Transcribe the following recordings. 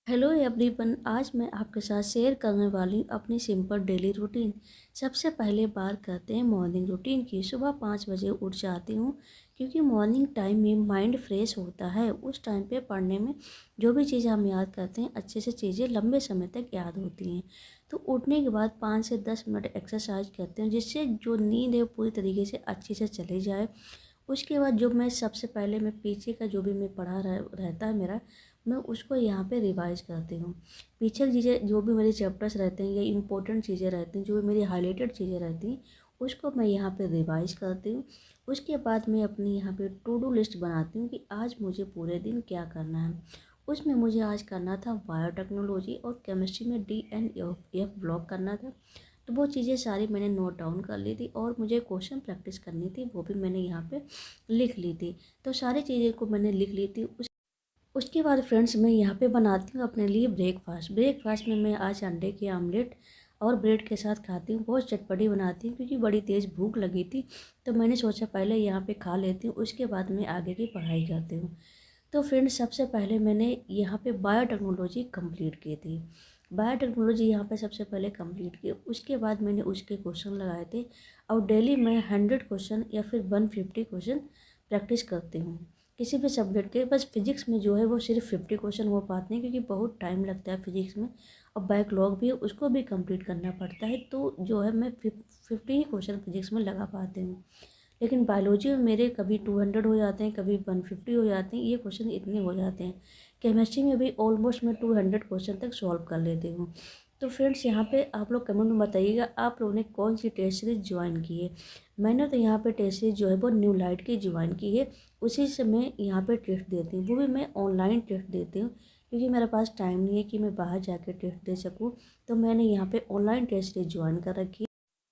Hello everyone, आज मैं आपके साथ शेयर करने वाली हूँ अपनी सिंपल डेली रूटीन। सबसे पहले बात करते हैं मॉर्निंग रूटीन की। सुबह 5 बजे उठ जाती हूँ क्योंकि मॉर्निंग टाइम में माइंड फ्रेश होता है। उस टाइम पे पढ़ने में जो भी चीज़ें हम याद करते हैं अच्छे से चीज़ें लंबे समय तक याद होती हैं। तो उठने के बाद 5 से 10 मिनट एक्सरसाइज करते हैं जिससे जो नींद है पूरी तरीके से अच्छे से चली जाए। उसके बाद जो मैं सबसे पहले मैं पीछे का जो भी मैं रहता है मेरा, मैं उसको यहाँ पे रिवाइज़ करती हूँ। पीछे की चीज़ें जो भी मेरे चैप्टर्स रहते हैं या इम्पोर्टेंट चीज़ें रहती हैं, जो भी मेरी हाइलाइटेड चीज़ें रहती हैं, उसको मैं यहाँ पे रिवाइज़ करती हूँ। उसके बाद मैं अपनी यहाँ पे टू डू लिस्ट बनाती हूँ कि आज मुझे पूरे दिन क्या करना है। उसमें मुझे आज करना था बायोटेक्नोलॉजी और केमिस्ट्री में DNF ब्लॉक करना था। तो वो चीज़ें सारी मैंने नोट डाउन कर ली थी और मुझे क्वेश्चन प्रैक्टिस करनी थी, वो भी मैंने यहाँ पे लिख ली थी। तो सारी चीज़ें को मैंने लिख ली थी। उसके बाद फ्रेंड्स मैं यहाँ पे बनाती हूँ अपने लिए ब्रेकफास्ट। ब्रेकफास्ट में मैं आज अंडे की आमलेट और ब्रेड के साथ खाती हूँ। बहुत चटपटी बनाती हूँ क्योंकि बड़ी तेज़ भूख लगी थी, तो मैंने सोचा पहले यहाँ पे खा लेती हूँ, उसके बाद मैं आगे की पढ़ाई करती हूँ। तो फ्रेंड्स सबसे पहले मैंने यहाँ पे बायोटेक्नोलॉजी कंप्लीट की थी। बायोटेक्नोलॉजी यहाँ पे सबसे पहले कंप्लीट की, उसके बाद मैंने उसके क्वेश्चन लगाए थे। और डेली मैं 100 क्वेश्चन या फिर 150 क्वेश्चन प्रैक्टिस करती हूँ किसी भी सब्जेक्ट के। बस फिजिक्स में जो है वो सिर्फ 50 क्वेश्चन हो पाते हैं क्योंकि बहुत टाइम लगता है फिजिक्स में, और बैकलॉग भी है उसको भी कंप्लीट करना पड़ता है। तो जो है मैं 50 ही क्वेश्चन फिजिक्स में लगा पाती हूँ। लेकिन बायोलॉजी में मेरे कभी 200 हो जाते हैं, कभी 150 हो जाते हैं, ये क्वेश्चन इतने हो जाते हैं। केमिस्ट्री में भी ऑलमोस्ट मैं 200 क्वेश्चन तक सॉल्व कर लेती हूँ। तो फ्रेंड्स यहाँ पे आप लोग कमेंट में बताइएगा आप लोगों ने कौन सी टेस्ट सीरीज ज्वाइन की है। मैंने तो यहाँ पे टेस्ट सीरीज जो है वो न्यू लाइट की ज्वाइन की है। उसी से मैं यहाँ पे टेस्ट देती हूँ, वो भी मैं ऑनलाइन टेस्ट देती हूँ क्योंकि मेरे पास टाइम नहीं है कि मैं बाहर जाकर टेस्ट दे सकूँ। तो मैंने यहाँ पे ऑनलाइन टेस्ट सीरीज ज्वाइन कर रखी है।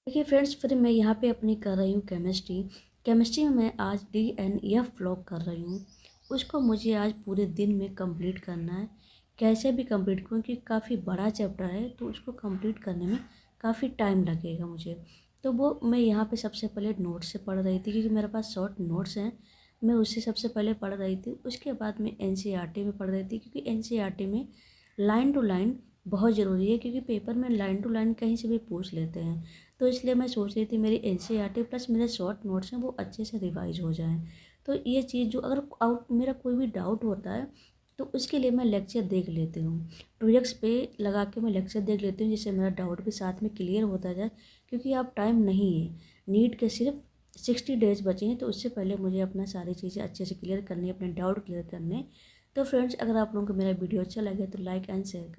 देखिए फ्रेंड्स, फिर मैं यहाँ पे अपनी कर रही हूँ केमिस्ट्री। केमिस्ट्री में मैं आज DNF ब्लॉक कर रही हूँ। उसको मुझे आज पूरे दिन में कंप्लीट करना है। कैसे भी कंप्लीट करूँ क्योंकि काफ़ी बड़ा चैप्टर है, तो उसको कंप्लीट करने में काफ़ी टाइम लगेगा मुझे। तो वो मैं यहाँ पे सबसे पहले नोट्स से पढ़ रही थी क्योंकि मेरे पास शॉर्ट नोट्स हैं। मैं उससे सबसे पहले पढ़ रही थी। उसके बाद मैं NCERT में पढ़ रही थी क्योंकि NCERT में लाइन टू लाइन बहुत ज़रूरी है क्योंकि पेपर में लाइन टू लाइन कहीं से भी पूछ लेते हैं। तो इसलिए मैं सोच रही थी मेरी NCERT प्लस मेरे शॉर्ट नोट्स हैं वो अच्छे से रिवाइज हो जाएं। तो ये चीज़ जो अगर आउट मेरा कोई भी डाउट होता है तो उसके लिए मैं लेक्चर देख लेती हूँ। प्रोजेक्ट्स पे लगा के मैं लेक्चर देख लेती हूँ जिससे मेरा डाउट भी साथ में क्लियर होता जाए। क्योंकि अब टाइम नहीं है, नीट के सिर्फ 60 डेज बचे हैं, तो उससे पहले मुझे अपना सारी चीज़ें अच्छे से क्लियर करनी है, अपने डाउट क्लियर करने हैं। तो फ्रेंड्स, अगर आप लोगों को मेरा वीडियो अच्छा लगे तो लाइक एंड शेयर करें।